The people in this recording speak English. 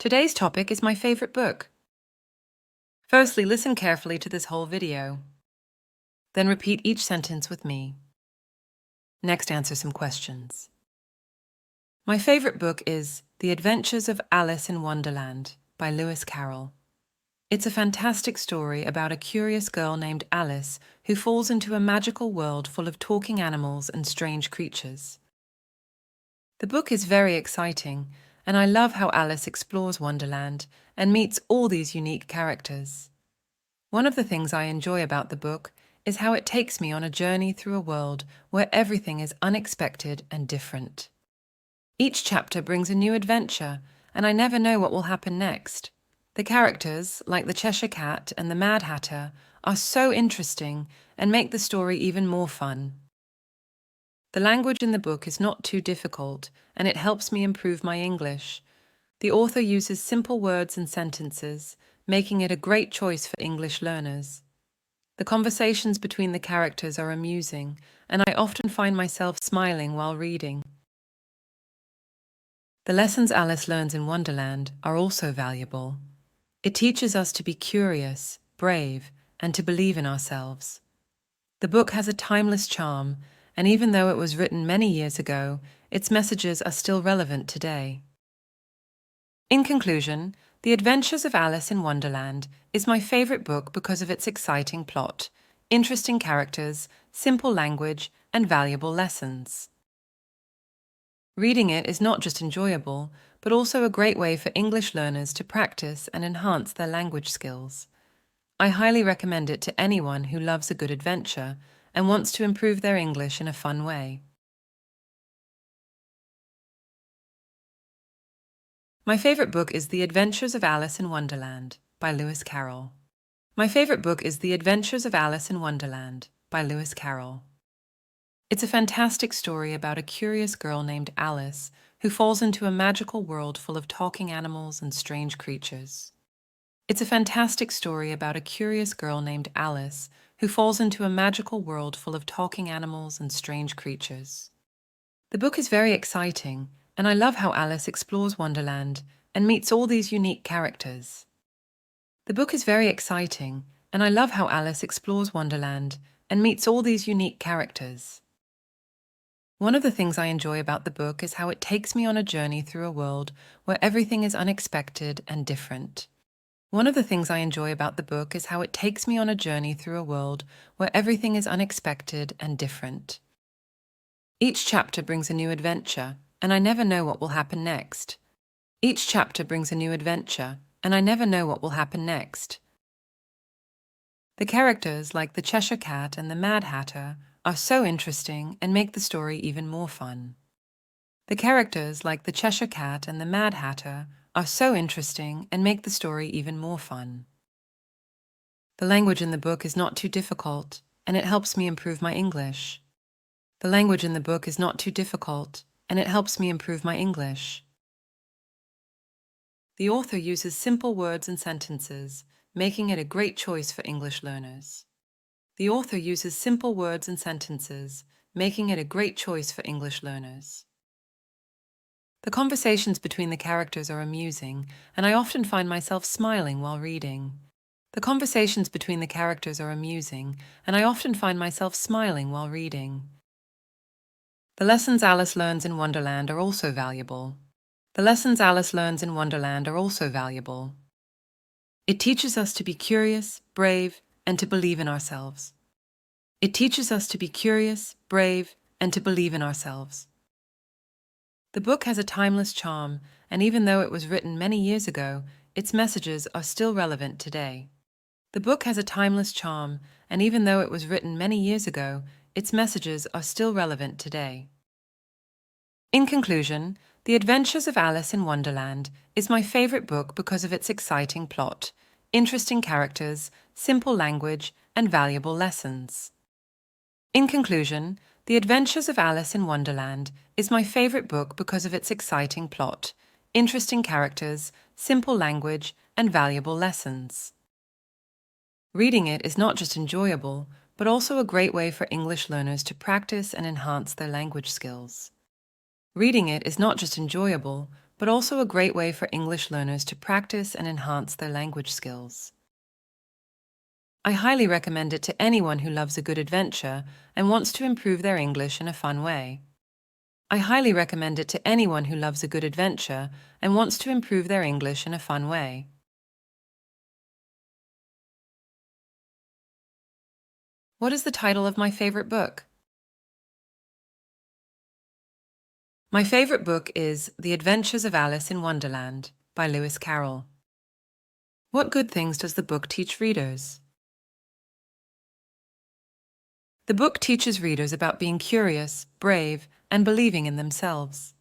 Today's topic is my favorite book. Firstly, listen carefully to this whole video. Then repeat each sentence with me. Next, answer some questions. My favorite book is The Adventures of Alice in Wonderland by Lewis Carroll. It's a fantastic story about a curious girl named Alice who falls into a magical world full of talking animals and strange creatures. The book is very exciting, and I love how Alice explores Wonderland and meets all these unique characters. One of the things I enjoy about the book is how it takes me on a journey through a world where everything is unexpected and different. Each chapter brings a new adventure, and I never know what will happen next. The characters, like the Cheshire Cat and the Mad Hatter, are so interesting and make the story even more fun. The language in the book is not too difficult, and it helps me improve my English. The author uses simple words and sentences, making it a great choice for English learners. The conversations between the characters are amusing, and I often find myself smiling while reading. The lessons Alice learns in Wonderland are also valuable. It teaches us to be curious, brave, and to believe in ourselves. The book has a timeless charm, and even though it was written many years ago, its messages are still relevant today. In conclusion, The Adventures of Alice in Wonderland is my favorite book because of its exciting plot, interesting characters, simple language, and valuable lessons. Reading it is not just enjoyable, but also a great way for English learners to practice and enhance their language skills. I highly recommend it to anyone who loves a good adventure and wants to improve their English in a fun way. My favorite book is The Adventures of Alice in Wonderland by Lewis Carroll. My favorite book is The Adventures of Alice in Wonderland by Lewis Carroll. It's a fantastic story about a curious girl named Alice who falls into a magical world full of talking animals and strange creatures. It's a fantastic story about a curious girl named Alice who falls into a magical world full of talking animals and strange creatures. The book is very exciting, and I love how Alice explores Wonderland and meets all these unique characters. The book is very exciting, and I love how Alice explores Wonderland and meets all these unique characters. One of the things I enjoy about the book is how it takes me on a journey through a world where everything is unexpected and different. One of the things I enjoy about the book is how it takes me on a journey through a world where everything is unexpected and different. Each chapter brings a new adventure, and I never know what will happen next. Each chapter brings a new adventure, and I never know what will happen next. The characters, like the Cheshire Cat and the Mad Hatter, are so interesting and make the story even more fun. The characters, like the Cheshire Cat and the Mad Hatter, are so interesting and make the story even more fun. The language in the book is not too difficult, and it helps me improve my English. The language in the book is not too difficult, and it helps me improve my English. The author uses simple words and sentences, making it a great choice for English learners. The author uses simple words and sentences, making it a great choice for English learners. The conversations between the characters are amusing, and I often find myself smiling while reading. The conversations between the characters are amusing, and I often find myself smiling while reading. The lessons Alice learns in Wonderland are also valuable. The lessons Alice learns in Wonderland are also valuable. It teaches us to be curious, brave, and to believe in ourselves. It teaches us to be curious, brave, and to believe in ourselves. The book has a timeless charm, and even though it was written many years ago, its messages are still relevant today. The book has a timeless charm, and even though it was written many years ago, its messages are still relevant today. In conclusion, The Adventures of Alice in Wonderland is my favorite book because of its exciting plot, interesting characters, simple language, and valuable lessons. In conclusion, The Adventures of Alice in Wonderland is my favorite book because of its exciting plot, interesting characters, simple language, and valuable lessons. Reading it is not just enjoyable, but also a great way for English learners to practice and enhance their language skills. Reading it is not just enjoyable, but also a great way for English learners to practice and enhance their language skills. I highly recommend it to anyone who loves a good adventure and wants to improve their English in a fun way. I highly recommend it to anyone who loves a good adventure and wants to improve their English in a fun way. What is the title of my favorite book? My favorite book is The Adventures of Alice in Wonderland by Lewis Carroll. What good things does the book teach readers? The book teaches readers about being curious, brave, and believing in themselves.